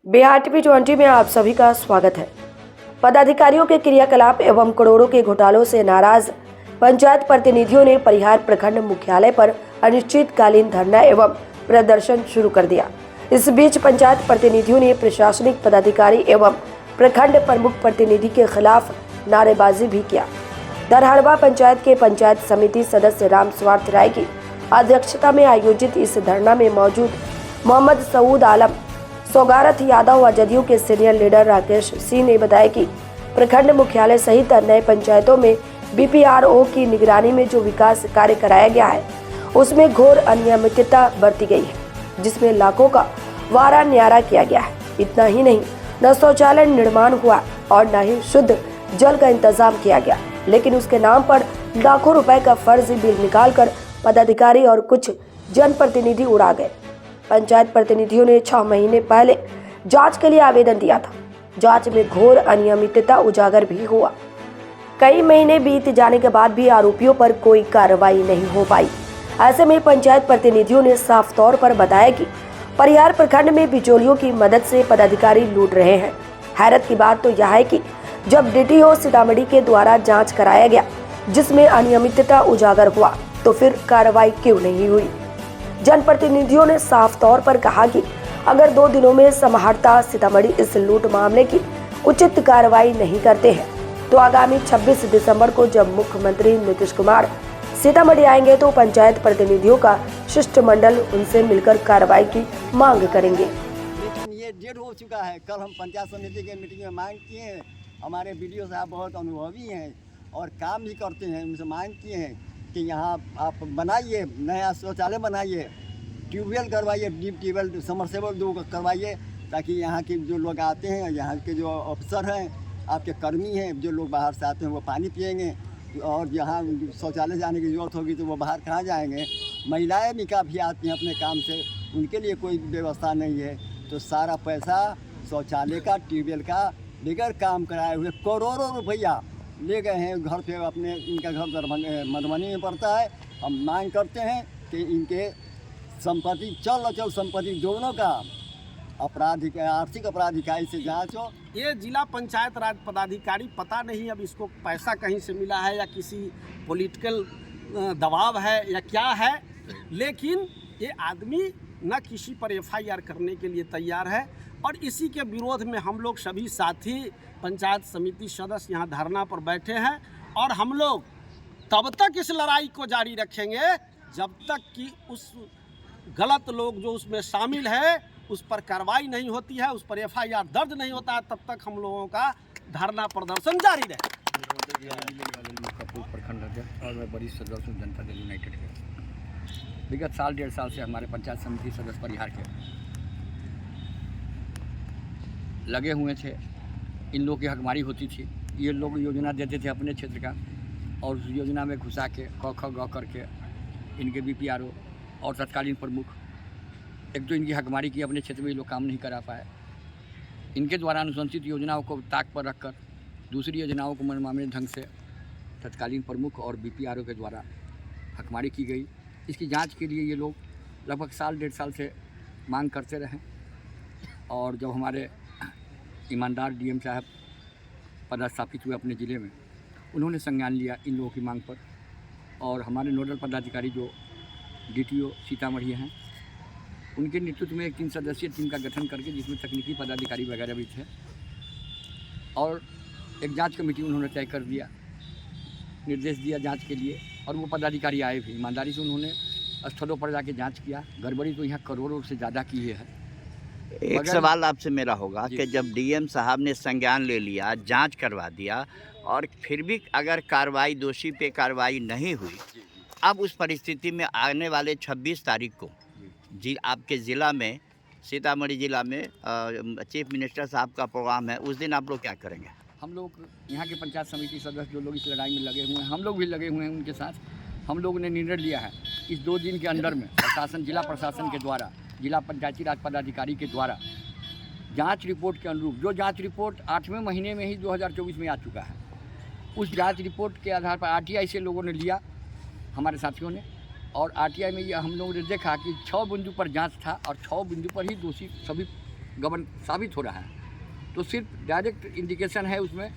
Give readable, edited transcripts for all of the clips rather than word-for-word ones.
Bihar TV 20 में आप सभी का स्वागत है। पदाधिकारियों के क्रियाकलाप एवं करोड़ों के घोटालों से नाराज पंचायत प्रतिनिधियों ने परिहार प्रखंड मुख्यालय पर अनिश्चितकालीन धरना एवं प्रदर्शन शुरू कर दिया। इस बीच पंचायत प्रतिनिधियों ने प्रशासनिक पदाधिकारी एवं प्रखंड प्रमुख प्रतिनिधि के खिलाफ नारेबाजी भी किया। दरहड़वा पंचायत के पंचायत समिति सदस्य राम स्वार्थ राय की अध्यक्षता में आयोजित इस धरना में मौजूद मोहम्मद सऊद आलम, सौगारथ यादव व जदयू के सीनियर लीडर राकेश सिंह ने बताया कि प्रखंड मुख्यालय सहित नए पंचायतों में बीपीआरओ की निगरानी में जो विकास कार्य कराया गया है उसमें घोर अनियमितता बरती गई है, जिसमें लाखों का वारा न्यारा किया गया है। इतना ही नहीं, न शौचालय निर्माण हुआ और न ही शुद्ध जल का इंतजाम किया गया, लेकिन उसके नाम पर लाखों रुपए का फर्जी बिल निकालकर पदाधिकारी और कुछ जनप्रतिनिधि उड़ा गए। पंचायत प्रतिनिधियों ने 6 महीने पहले जांच के लिए आवेदन दिया था। जांच में घोर अनियमितता उजागर भी हुआ। कई महीने बीत जाने के बाद भी आरोपियों पर कोई कार्रवाई नहीं हो पाई। ऐसे में पंचायत प्रतिनिधियों ने साफ तौर पर बताया कि परिहार प्रखंड में बिचौलियों की मदद से पदाधिकारी लूट रहे हैं। हैरत की बात तो यह है कि जब डीटीओ सीतामढ़ी के द्वारा जाँच कराया गया जिसमें अनियमितता उजागर हुआ, तो फिर कार्रवाई क्यों नहीं हुई। जनप्रतिनिधियों ने साफ तौर पर कहा कि अगर 2 दिनों में समाहर्ता सीतामढ़ी इस लूट मामले की उचित कार्रवाई नहीं करते हैं तो आगामी 26 दिसंबर को जब मुख्यमंत्री नीतीश कुमार सीतामढ़ी आएंगे तो पंचायत प्रतिनिधियों का शिष्टमंडल उनसे मिलकर कार्रवाई की मांग करेंगे। लेकिन ये डेढ़ हो चुका है। कल हम पंचायत समिति के मीटिंग में मांग किए हैं। हमारे बीडीओ साहब बहुत अनुभवी हैं और काम भी करते हैं। उनसे मांग किए हैं कि यहाँ आप बनाइए, नया शौचालय बनाइए, ट्यूबवेल करवाइए, डीप ट्यूबवेल समरसेबल 2 करवाइए, ताकि यहाँ के जो लोग आते हैं, यहाँ के जो अफसर हैं, आपके कर्मी हैं, जो लोग बाहर से आते हैं वो पानी पिएंगे। और यहाँ शौचालय जाने की ज़रूरत होगी तो वो बाहर कहाँ जाएंगे। महिलाएं भी काफ़ी आती हैं अपने काम से, उनके लिए कोई व्यवस्था नहीं है। तो सारा पैसा शौचालय का, ट्यूबवेल का बगैर काम कराए हुए करोड़ों रुपया ले गए हैं घर पे अपने। इनका घर मधुबनी में पड़ता है। हम मांग करते हैं कि इनके संपत्ति, चल अचल संपत्ति दोनों का आर्थिक अपराध इकाई से जांच हो। ये जिला पंचायत राज पदाधिकारी पता नहीं अब इसको पैसा कहीं से मिला है या किसी पॉलिटिकल दबाव है या क्या है, लेकिन ये आदमी न किसी पर एफआईआर करने के लिए तैयार है। और इसी के विरोध में हम लोग सभी साथी पंचायत समिति सदस्य यहाँ धरना पर बैठे हैं और हम लोग तब तक इस लड़ाई को जारी रखेंगे जब तक कि उस गलत लोग जो उसमें शामिल है उस पर कार्रवाई नहीं होती है, उस पर एफआईआर दर्ज नहीं होता है, तब तक हम लोगों का धरना प्रदर्शन जारी रहे। प्रखंड अध्यक्ष और मैं बड़ी सदस्य हूँ जनता दल यूनाइटेड के। विगत साल 1.5 साल से हमारे पंचायत समिति सदस्य परिहार के लगे हुए थे। इन लोगों की हकमारी होती थी। ये लोग योजना देते थे अपने क्षेत्र का और उस योजना में घुसा के क ख ग करके इनके बीपीआरओ और तत्कालीन प्रमुख एक तो इनकी हकमारी की, अपने क्षेत्र में ये लोग काम नहीं करा पाए। इनके द्वारा अनुशंसित योजनाओं को ताक पर रखकर दूसरी योजनाओं को मनमाने ढंग से तत्कालीन प्रमुख और बीपीआरओ के द्वारा हकमारी की गई। इसकी जांच के लिए ये लोग लगभग साल 1.5 साल से मांग करते रहे और जब हमारे ईमानदार डीएम साहब पदस्थापित हुए अपने ज़िले में, उन्होंने संज्ञान लिया इन लोगों की मांग पर और हमारे नोडल पदाधिकारी जो डीटीओ सीतामढ़ी हैं, उनके नेतृत्व में एक 3 सदस्यीय टीम का गठन करके जिसमें तकनीकी पदाधिकारी वगैरह भी थे और एक जांच कमेटी उन्होंने तय कर दिया, निर्देश दिया जांच के लिए और वो पदाधिकारी आए भी। ईमानदारी से उन्होंने स्थलों पर जाके जांच किया। गड़बड़ी तो यहाँ करोड़ों से ज़्यादा की है। एक सवाल आपसे मेरा होगा कि जब डीएम साहब ने संज्ञान ले लिया, जांच करवा दिया और फिर भी अगर कार्रवाई, दोषी पे कार्रवाई नहीं हुई, अब उस परिस्थिति में आने वाले 26 तारीख को आपके ज़िला में, सीतामढ़ी ज़िला में चीफ मिनिस्टर साहब का प्रोग्राम है, उस दिन आप लोग क्या करेंगे? हम लोग यहाँ के पंचायत समिति सदस्य जो लोग इस लड़ाई में लगे हुए हैं, हम लोग भी लगे हुए हैं उनके साथ। हम लोगों ने निर्णय लिया है इस 2 दिन के अंदर में प्रशासन, जिला प्रशासन के द्वारा, जिला पंचायती राज पदाधिकारी के द्वारा जांच रिपोर्ट के अनुरूप, जो जांच रिपोर्ट 8वें महीने में ही 2024 में आ चुका है, उस जांच रिपोर्ट के आधार पर आरटीआई से लोगों ने लिया, हमारे साथियों ने, और आरटीआई में ये हम लोगों ने देखा कि 6 बिंदु पर जांच था और 6 बिंदु पर ही दोषी सभी गबन साबित हो रहा है। तो सिर्फ डायरेक्ट इंडिकेशन है उसमें,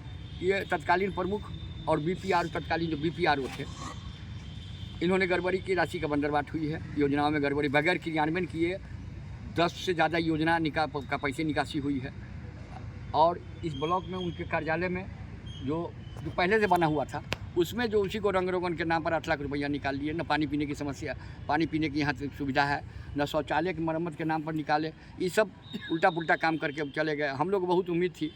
ये तत्कालीन प्रमुख और बीपीआर तत्कालीन जो बीपीआरओ थे, इन्होंने गड़बड़ी की, राशि का बंदरबाट हुई है, योजनाओं में गड़बड़ी, बगैर क्रियान्वयन किए 10 से ज़्यादा योजना का पैसे निकासी हुई है। और इस ब्लॉक में उनके कार्यालय में जो पहले से बना हुआ था, उसमें जो उसी को रंग रोगन के नाम पर 8 लाख रुपया निकाल लिए। न पानी पीने की समस्या, पानी पीने की यहाँ सुविधा है, न शौचालय की मरम्मत के नाम पर निकाले। ये सब उल्टा पुल्टा काम करके चले गए। हम लोग बहुत उम्मीद थी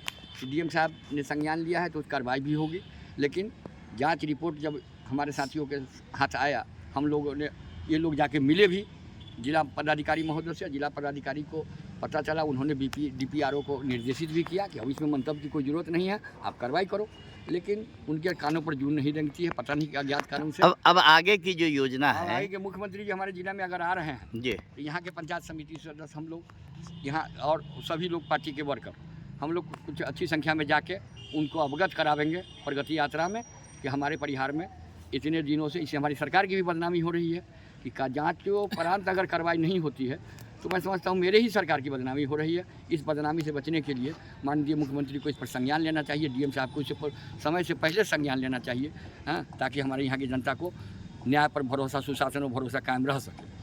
कि डीएम साहब ने संज्ञान लिया है तो उस कार्रवाई भी होगी, लेकिन जांच रिपोर्ट जब हमारे साथियों के हाथ आया, हम लोगों ने, ये लोग जाके मिले भी जिला पदाधिकारी महोदय से। जिला पदाधिकारी को पता चला, उन्होंने डीपीआरओ को निर्देशित भी किया कि अब इसमें मंतव्य की कोई ज़रूरत नहीं है, आप कार्रवाई करो, लेकिन उनके कानों पर जून नहीं रेंगती है, पता नहीं क्या अज्ञात कारण से। अब आगे की जो योजना है, आगे के मुख्यमंत्री जी हमारे जिला में अगर आ रहे हैं जी, तो यहाँ के पंचायत समिति सदस्य हम लोग यहाँ और सभी लोग पार्टी के वर्कर, हम लोग कुछ अच्छी संख्या में जाके उनको अवगत करावेंगे प्रगति यात्रा में कि हमारे परिहार में इतने दिनों से, इससे हमारी सरकार की भी बदनामी हो रही है कि जाँच के उपरांत अगर कार्रवाई नहीं होती है तो मैं समझता हूँ मेरे ही सरकार की बदनामी हो रही है। इस बदनामी से बचने के लिए माननीय मुख्यमंत्री को इस पर संज्ञान लेना चाहिए, डीएम साहब को इस पर समय से पहले संज्ञान लेना चाहिए, हाँ, ताकि हमारे यहाँ की जनता को न्याय पर भरोसा, सुशासन और भरोसा कायम रह सके।